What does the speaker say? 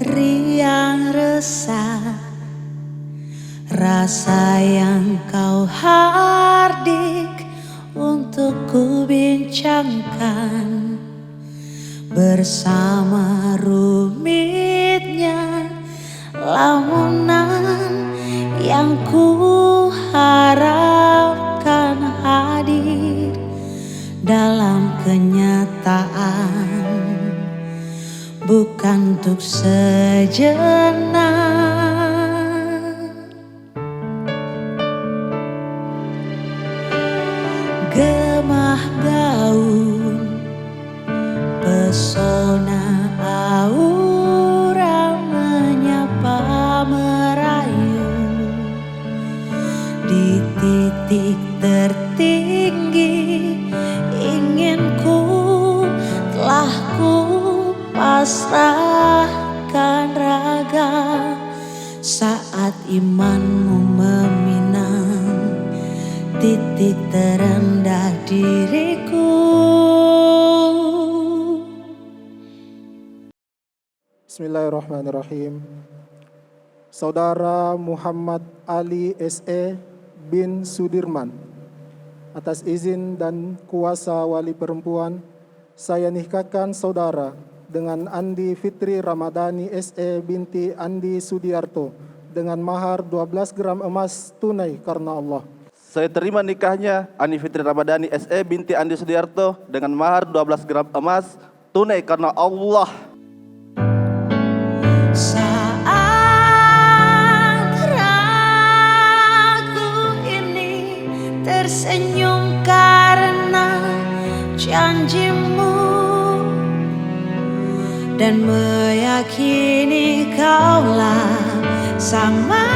riang resah, rasa yang kau hardik untuk ku bincangkan bersama rumitnya lamunan yang ku harapkan hadir dalam kenyataan, bukan untuk sejenak. Gemah gaun, pesona aura menyapa merayu di titik tertinggi. Inginku telah ku pasrahkan raga saat imanmu meminang titik terendah diriku. Bismillahirrahmanirrahim. Saudara Muhammad Ali S.E. bin Sudirman, atas izin dan kuasa wali perempuan, saya nikahkan saudara dengan Andi Fitri Ramadhani S.E. binti Andi Sudiarto dengan mahar 12 gram emas tunai karena Allah. Saya terima nikahnya Andi Fitri Ramadhani S.E. binti Andi Sudiarto dengan mahar 12 gram emas tunai karena Allah. Saat ragu ini tersenyum karena janjimu dan meyakini kaulah sama